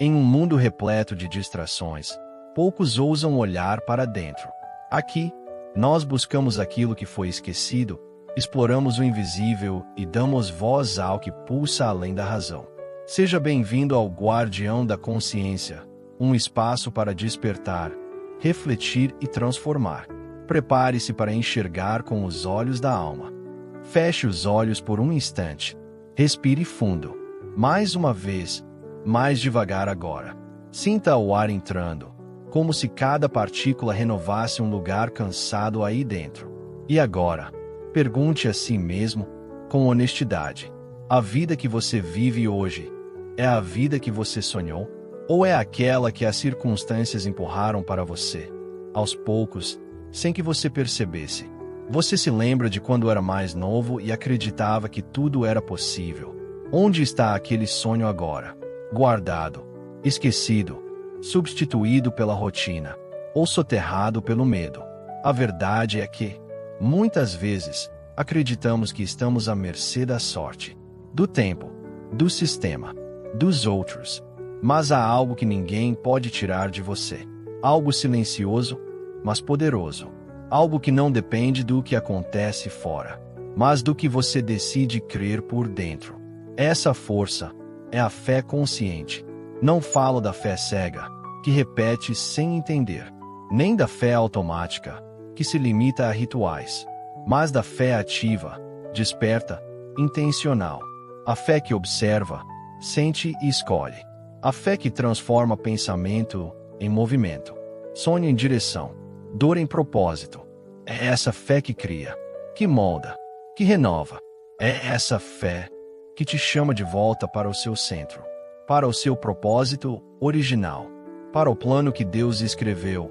Em um mundo repleto de distrações, poucos ousam olhar para dentro. Aqui, nós buscamos aquilo que foi esquecido, exploramos o invisível e damos voz ao que pulsa além da razão. Seja bem-vindo ao Guardião da Consciência, um espaço para despertar, refletir e transformar. Prepare-se para enxergar com os olhos da alma. Feche os olhos por um instante. Respire fundo. Mais uma vez, mais devagar agora. Sinta o ar entrando, como se cada partícula renovasse um lugar cansado aí dentro. E agora, pergunte a si mesmo, com honestidade: a vida que você vive hoje é a vida que você sonhou? Ou é aquela que as circunstâncias empurraram para você? Aos poucos, sem que você percebesse, você se lembra de quando era mais novo e acreditava que tudo era possível. Onde está aquele sonho agora? Guardado, esquecido, substituído pela rotina, ou soterrado pelo medo. A verdade é que, muitas vezes, acreditamos que estamos à mercê da sorte, do tempo, do sistema, dos outros. Mas há algo que ninguém pode tirar de você. Algo silencioso, mas poderoso. Algo que não depende do que acontece fora, mas do que você decide crer por dentro. Essa força é a fé consciente. Não falo da fé cega, que repete sem entender, nem da fé automática, que se limita a rituais, mas da fé ativa, desperta, intencional. A fé que observa, sente e escolhe. A fé que transforma pensamento em movimento, sonho em direção, dor em propósito. É essa fé que cria, que molda, que renova. É essa fé que te chama de volta para o seu centro, para o seu propósito original, para o plano que Deus escreveu,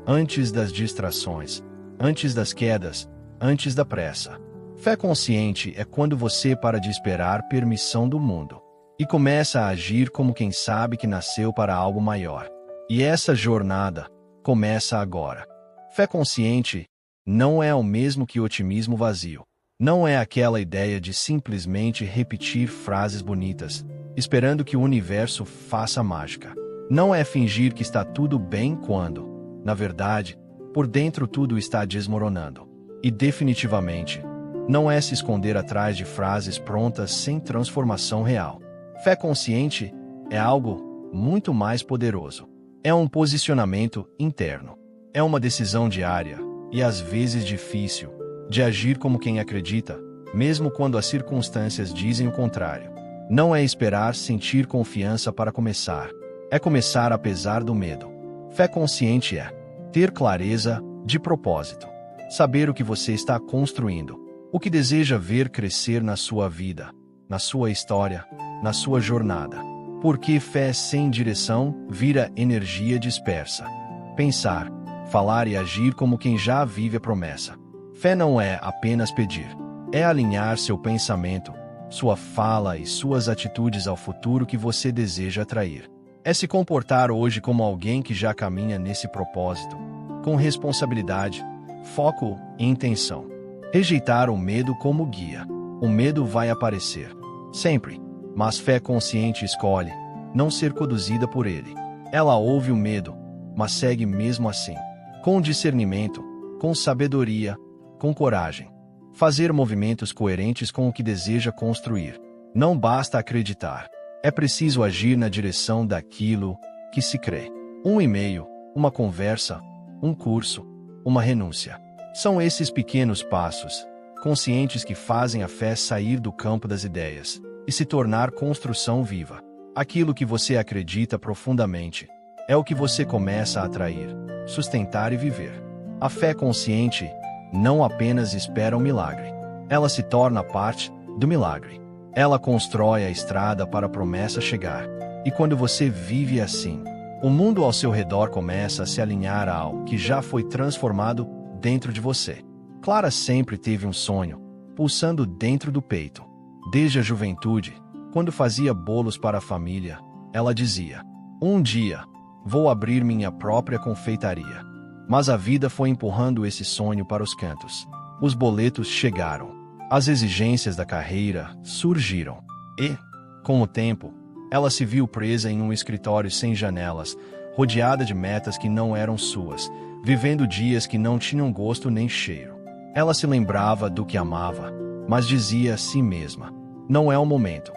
antes das distrações, antes das quedas, antes da pressa. Fé consciente é quando você para de esperar permissão do mundo e começa a agir como quem sabe que nasceu para algo maior. E essa jornada começa agora. Fé consciente não é o mesmo que otimismo vazio. Não é aquela ideia de simplesmente repetir frases bonitas, esperando que o universo faça mágica. Não é fingir que está tudo bem quando, na verdade, por dentro tudo está desmoronando. E definitivamente, não é se esconder atrás de frases prontas sem transformação real. Fé consciente é algo muito mais poderoso. É um posicionamento interno. É uma decisão diária, e às vezes difícil, de agir como quem acredita, mesmo quando as circunstâncias dizem o contrário. Não é esperar sentir confiança para começar. É começar apesar do medo. Fé consciente é ter clareza de propósito. Saber o que você está construindo, o que deseja ver crescer na sua vida, na sua história, na sua jornada. Porque fé sem direção vira energia dispersa. Pensar, falar e agir como quem já vive a promessa. Fé não é apenas pedir. É alinhar seu pensamento, sua fala e suas atitudes ao futuro que você deseja atrair. É se comportar hoje como alguém que já caminha nesse propósito, com responsabilidade, foco e intenção. Rejeitar o medo como guia. O medo vai aparecer, sempre, mas fé consciente escolhe não ser conduzida por ele. Ela ouve o medo, mas segue mesmo assim, com discernimento, com sabedoria, com coragem. Fazer movimentos coerentes com o que deseja construir. Não basta acreditar. É preciso agir na direção daquilo que se crê. Um e-mail, uma conversa, um curso, uma renúncia. São esses pequenos passos, conscientes, que fazem a fé sair do campo das ideias e se tornar construção viva. Aquilo que você acredita profundamente é o que você começa a atrair, sustentar e viver. A fé consciente não apenas espera um milagre. Ela se torna parte do milagre. Ela constrói a estrada para a promessa chegar. E quando você vive assim, o mundo ao seu redor começa a se alinhar ao que já foi transformado dentro de você. Clara sempre teve um sonho, pulsando dentro do peito. Desde a juventude, quando fazia bolos para a família, ela dizia: "Um dia, vou abrir minha própria confeitaria." Mas a vida foi empurrando esse sonho para os cantos. Os boletos chegaram. As exigências da carreira surgiram. E, com o tempo, Ela se viu presa em um escritório sem janelas, rodeada de metas que não eram suas, vivendo dias que não tinham gosto nem cheiro. Ela se lembrava do que amava, mas dizia a si mesma: não é o momento.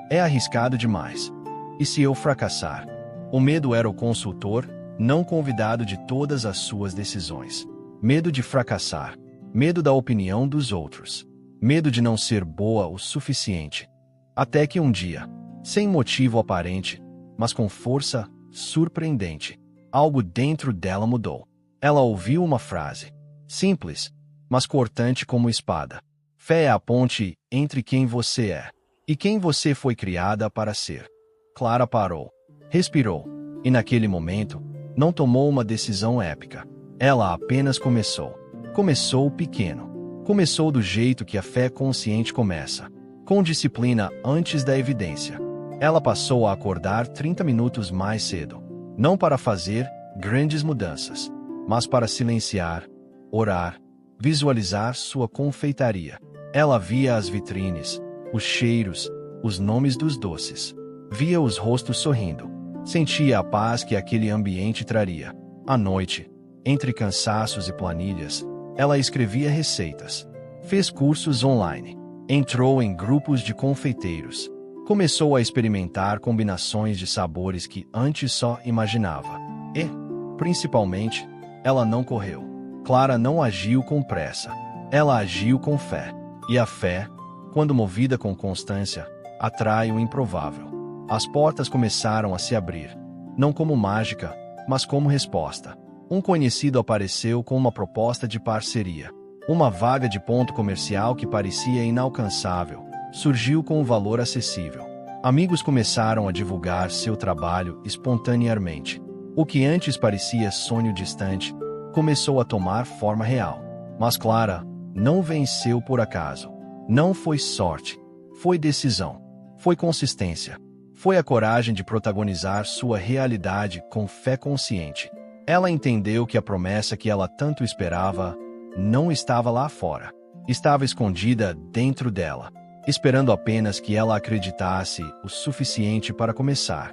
É arriscado demais. E se eu fracassar? O medo era o consultor, não convidado de todas as suas decisões. Medo de fracassar. Medo da opinião dos outros. Medo de não ser boa o suficiente. Até que um dia, sem motivo aparente, mas com força surpreendente, algo dentro dela mudou. Ela ouviu uma frase, simples, mas cortante como espada. Fé é a ponte entre quem você é e quem você foi criada para ser. Clara parou, respirou, e naquele momento, não tomou uma decisão épica. Ela apenas começou. Começou pequeno. Começou do jeito que a fé consciente começa, com disciplina antes da evidência. Ela passou a acordar 30 minutos mais cedo, não para fazer grandes mudanças, mas para silenciar, orar, visualizar sua confeitaria. Ela via as vitrines, os cheiros, os nomes dos doces. Via os rostos sorrindo. Sentia a paz que aquele ambiente traria. À noite, entre cansaços e planilhas, ela escrevia receitas. Fez cursos online. Entrou em grupos de confeiteiros. Começou a experimentar combinações de sabores que antes só imaginava. E, principalmente, ela não correu. Clara não agiu com pressa. Ela agiu com fé. E a fé, quando movida com constância, atrai o improvável. As portas começaram a se abrir. Não como mágica, mas como resposta. Um conhecido apareceu com uma proposta de parceria. Uma vaga de ponto comercial que parecia inalcançável surgiu com um valor acessível. Amigos começaram a divulgar seu trabalho espontaneamente. O que antes parecia sonho distante começou a tomar forma real. Mas Clara não venceu por acaso. Não foi sorte. Foi decisão. Foi consistência. Foi a coragem de protagonizar sua realidade com fé consciente. Ela entendeu que a promessa que ela tanto esperava não estava lá fora. Estava escondida dentro dela, esperando apenas que ela acreditasse o suficiente para começar.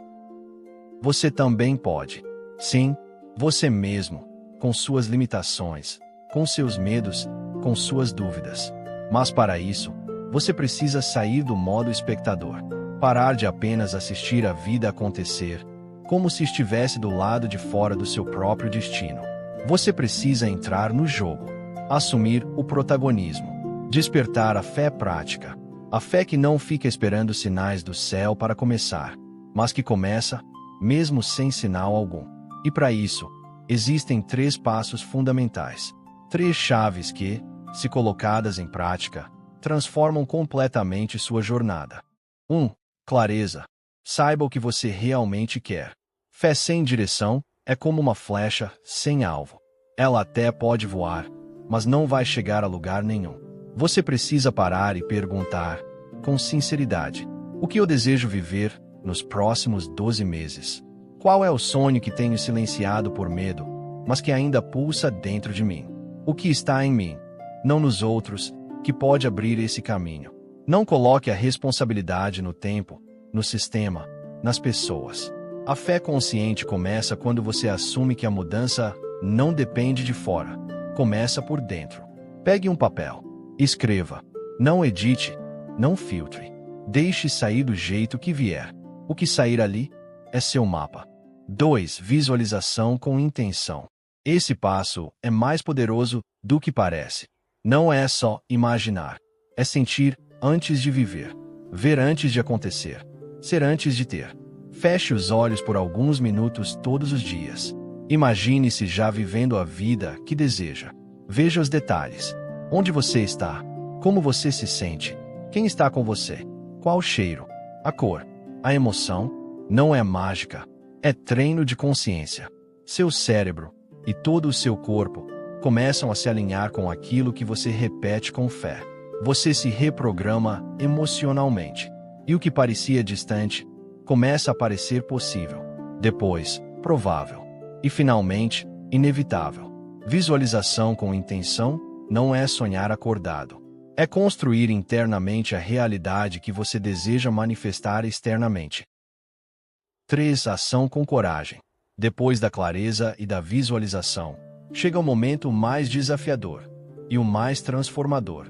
Você também pode. Sim, você mesmo, com suas limitações, com seus medos, com suas dúvidas. Mas para isso, você precisa sair do modo espectador. Parar de apenas assistir a vida acontecer, como se estivesse do lado de fora do seu próprio destino. Você precisa entrar no jogo, assumir o protagonismo, despertar a fé prática, a fé que não fica esperando sinais do céu para começar, mas que começa, mesmo sem sinal algum. E para isso, existem 3 passos fundamentais, 3 chaves que, se colocadas em prática, transformam completamente sua jornada. 1. Clareza. Saiba o que você realmente quer. Fé sem direção é como uma flecha sem alvo. Ela até pode voar, mas não vai chegar a lugar nenhum. Você precisa parar e perguntar, com sinceridade: o que eu desejo viver nos próximos 12 meses? Qual é o sonho que tenho silenciado por medo, mas que ainda pulsa dentro de mim? O que está em mim, não nos outros, que pode abrir esse caminho? Não coloque a responsabilidade no tempo, no sistema, nas pessoas. A fé consciente começa quando você assume que a mudança não depende de fora, começa por dentro. Pegue um papel, escreva, não edite, não filtre. Deixe sair do jeito que vier. O que sair ali é seu mapa. 2. Visualização com intenção. Esse passo é mais poderoso do que parece. Não é só imaginar, é sentir antes de viver, ver antes de acontecer, ser antes de ter. Feche os olhos por alguns minutos todos os dias. Imagine-se já vivendo a vida que deseja. Veja os detalhes. Onde você está? Como você se sente? Quem está com você? Qual o cheiro? A cor? A emoção? Não é mágica. É treino de consciência. Seu cérebro e todo o seu corpo começam a se alinhar com aquilo que você repete com fé. Você se reprograma emocionalmente. E o que parecia distante começa a parecer possível. Depois, provável. E finalmente, inevitável. Visualização com intenção não é sonhar acordado. É construir internamente a realidade que você deseja manifestar externamente. 3. Ação com coragem. Depois da clareza e da visualização, chega o momento mais desafiador e o mais transformador: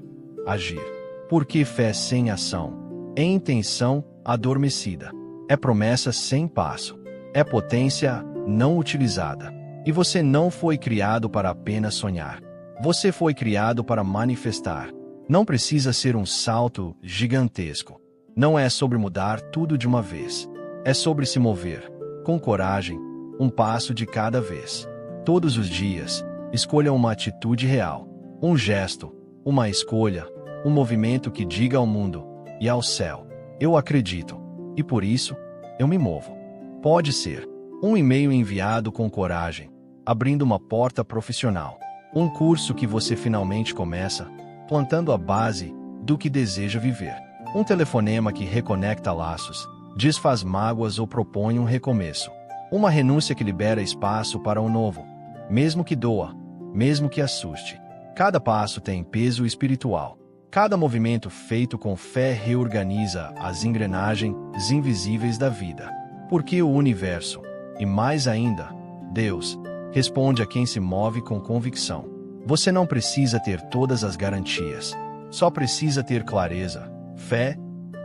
agir. Porque fé sem ação é intenção adormecida, é promessa sem passo, é potência não utilizada. E você não foi criado para apenas sonhar. Você foi criado para manifestar. Não precisa ser um salto gigantesco. Não é sobre mudar tudo de uma vez. É sobre se mover, com coragem, um passo de cada vez. Todos os dias, escolha uma atitude real, um gesto, uma escolha, um movimento que diga ao mundo e ao céu: eu acredito, e por isso, eu me movo. Pode ser um e-mail enviado com coragem, abrindo uma porta profissional, um curso que você finalmente começa, plantando a base do que deseja viver, um telefonema que reconecta laços, desfaz mágoas ou propõe um recomeço, uma renúncia que libera espaço para o novo, mesmo que doa, mesmo que assuste. Cada passo tem peso espiritual. Cada movimento feito com fé reorganiza as engrenagens invisíveis da vida. Porque o universo, e mais ainda, Deus, responde a quem se move com convicção. Você não precisa ter todas as garantias. Só precisa ter clareza, fé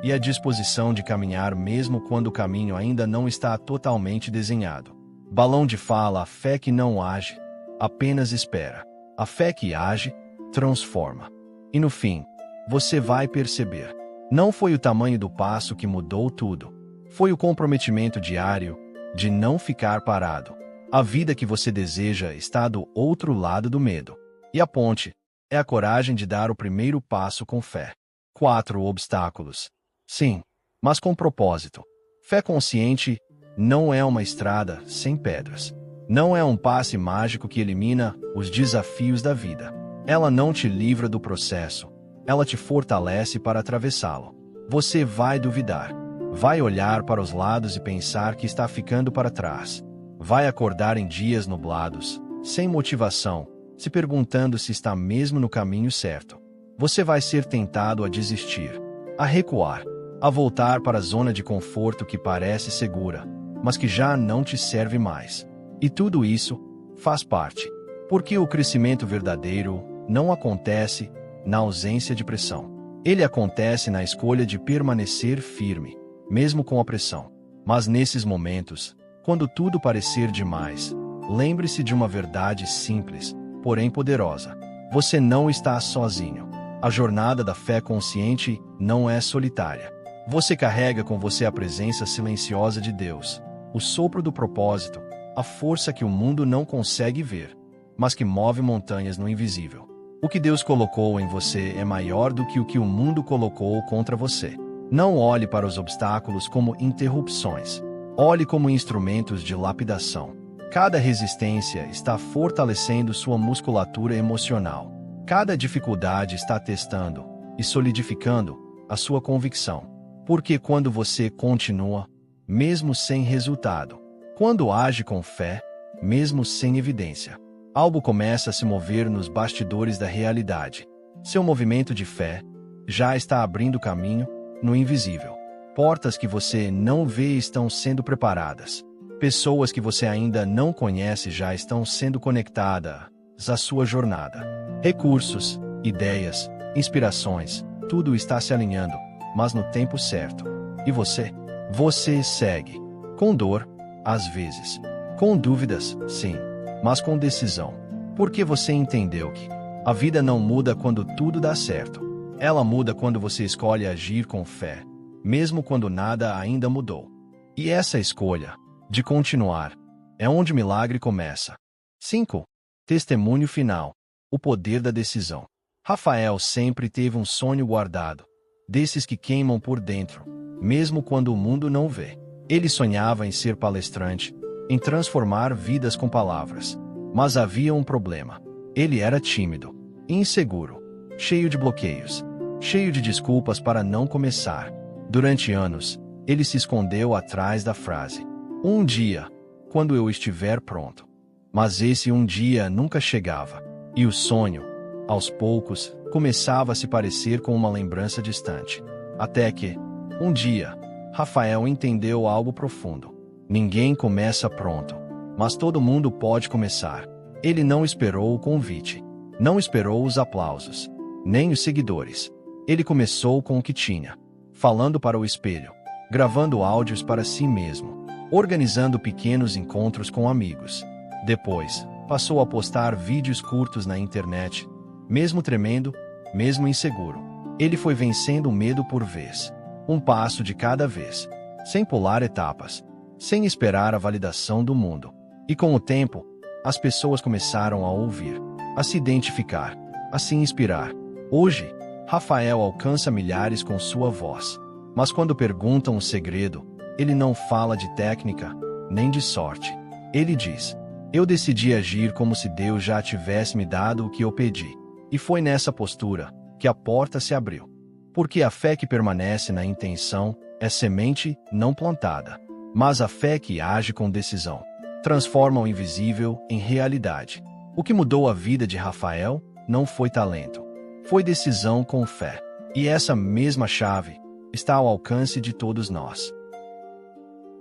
e a disposição de caminhar mesmo quando o caminho ainda não está totalmente desenhado. Balão de fala: a fé que não age, apenas espera. A fé que age, transforma. E no fim, você vai perceber. Não foi o tamanho do passo que mudou tudo. Foi o comprometimento diário de não ficar parado. A vida que você deseja está do outro lado do medo. E a ponte é a coragem de dar o primeiro passo com fé. 4 obstáculos. Sim, mas com propósito. Fé consciente não é uma estrada sem pedras. Não é um passe mágico que elimina os desafios da vida. Ela não te livra do processo. Ela te fortalece para atravessá-lo. Você vai duvidar. Vai olhar para os lados e pensar que está ficando para trás. Vai acordar em dias nublados, sem motivação, se perguntando se está mesmo no caminho certo. Você vai ser tentado a desistir, a recuar, a voltar para a zona de conforto que parece segura, mas que já não te serve mais. E tudo isso faz parte, porque o crescimento verdadeiro não acontece na ausência de pressão. Ele acontece na escolha de permanecer firme, mesmo com a pressão. Mas nesses momentos, quando tudo parecer demais, lembre-se de uma verdade simples, porém poderosa. Você não está sozinho. A jornada da fé consciente não é solitária. Você carrega com você a presença silenciosa de Deus, o sopro do propósito, a força que o mundo não consegue ver, mas que move montanhas no invisível. O que Deus colocou em você é maior do que o que o mundo colocou contra você. Não olhe para os obstáculos como interrupções. Olhe como instrumentos de lapidação. Cada resistência está fortalecendo sua musculatura emocional. Cada dificuldade está testando e solidificando a sua convicção. Porque quando você continua, mesmo sem resultado, quando age com fé, mesmo sem evidência, algo começa a se mover nos bastidores da realidade. Seu movimento de fé já está abrindo caminho no invisível. Portas que você não vê estão sendo preparadas. Pessoas que você ainda não conhece já estão sendo conectadas à sua jornada. Recursos, ideias, inspirações, tudo está se alinhando, mas no tempo certo. E você? Você segue. Com dor, às vezes. Com dúvidas, sim, mas com decisão. Porque você entendeu que a vida não muda quando tudo dá certo. Ela muda quando você escolhe agir com fé, mesmo quando nada ainda mudou. E essa escolha, de continuar, é onde o milagre começa. 5. Testemunho final. O poder da decisão. Rafael sempre teve um sonho guardado, desses que queimam por dentro, mesmo quando o mundo não vê. Ele sonhava em ser palestrante, em transformar vidas com palavras. Mas havia um problema. Ele era tímido, inseguro, cheio de bloqueios, cheio de desculpas para não começar. Durante anos, ele se escondeu atrás da frase: "Um dia, quando eu estiver pronto." Mas esse um dia nunca chegava, e o sonho, aos poucos, começava a se parecer com uma lembrança distante. Até que, um dia, Rafael entendeu algo profundo. Ninguém começa pronto, mas todo mundo pode começar. Ele não esperou o convite, não esperou os aplausos, nem os seguidores. Ele começou com o que tinha, falando para o espelho, gravando áudios para si mesmo, organizando pequenos encontros com amigos. Depois, passou a postar vídeos curtos na internet, mesmo tremendo, mesmo inseguro. Ele foi vencendo o medo por vez, um passo de cada vez, sem pular etapas, sem esperar a validação do mundo. E com o tempo, as pessoas começaram a ouvir, a se identificar, a se inspirar. Hoje, Rafael alcança milhares com sua voz. Mas quando perguntam o segredo, ele não fala de técnica, nem de sorte. Ele diz: eu decidi agir como se Deus já tivesse me dado o que eu pedi. E foi nessa postura que a porta se abriu. Porque a fé que permanece na intenção é semente não plantada. Mas a fé que age com decisão transforma o invisível em realidade. O que mudou a vida de Rafael não foi talento, foi decisão com fé. E essa mesma chave está ao alcance de todos nós.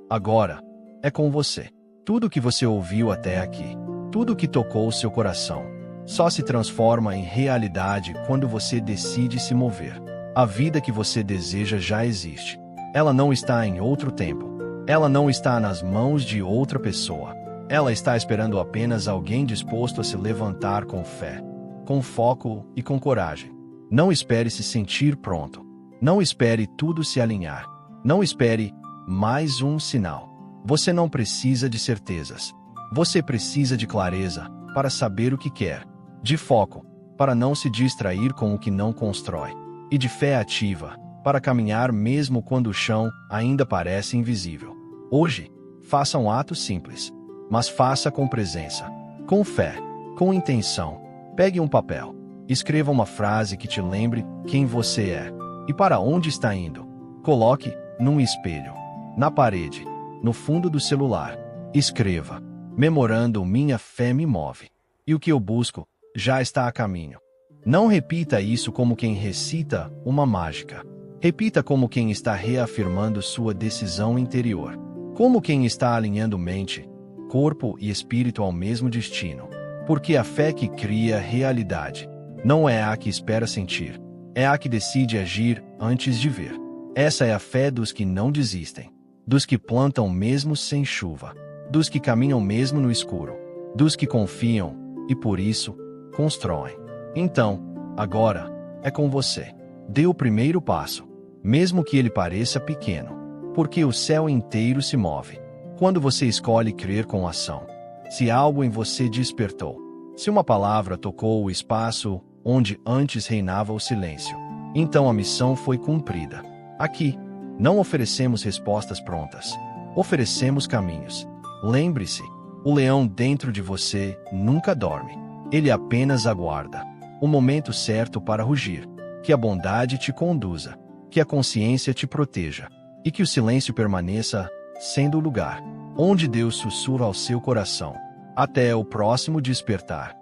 Agora, é com você. Tudo que você ouviu até aqui, tudo que tocou seu coração, só se transforma em realidade quando você decide se mover. A vida que você deseja já existe. Ela não está em outro tempo. Ela não está nas mãos de outra pessoa. Ela está esperando apenas alguém disposto a se levantar com fé, com foco e com coragem. Não espere se sentir pronto. Não espere tudo se alinhar. Não espere mais um sinal. Você não precisa de certezas. Você precisa de clareza para saber o que quer, de foco para não se distrair com o que não constrói, e de fé ativa para caminhar mesmo quando o chão ainda parece invisível. Hoje, faça um ato simples, mas faça com presença, com fé, com intenção. Pegue um papel, escreva uma frase que te lembre quem você é e para onde está indo. Coloque num espelho, na parede, no fundo do celular. Escreva: memorando, minha fé me move. E o que eu busco já está a caminho. Não repita isso como quem recita uma mágica. Repita como quem está reafirmando sua decisão interior. Como quem está alinhando mente, corpo e espírito ao mesmo destino. Porque a fé que cria realidade não é a que espera sentir, é a que decide agir antes de ver. Essa é a fé dos que não desistem, dos que plantam mesmo sem chuva, dos que caminham mesmo no escuro, dos que confiam e, por isso, constroem. Então, agora, é com você. Dê o primeiro passo, mesmo que ele pareça pequeno, porque o céu inteiro se move quando você escolhe crer com ação. Se algo em você despertou, se uma palavra tocou o espaço onde antes reinava o silêncio, então a missão foi cumprida. Aqui, não oferecemos respostas prontas, oferecemos caminhos. Lembre-se, o leão dentro de você nunca dorme. Ele apenas aguarda o momento certo para rugir. Que a bondade te conduza, que a consciência te proteja, e que o silêncio permaneça sendo o lugar onde Deus sussurra ao seu coração. Até o próximo despertar.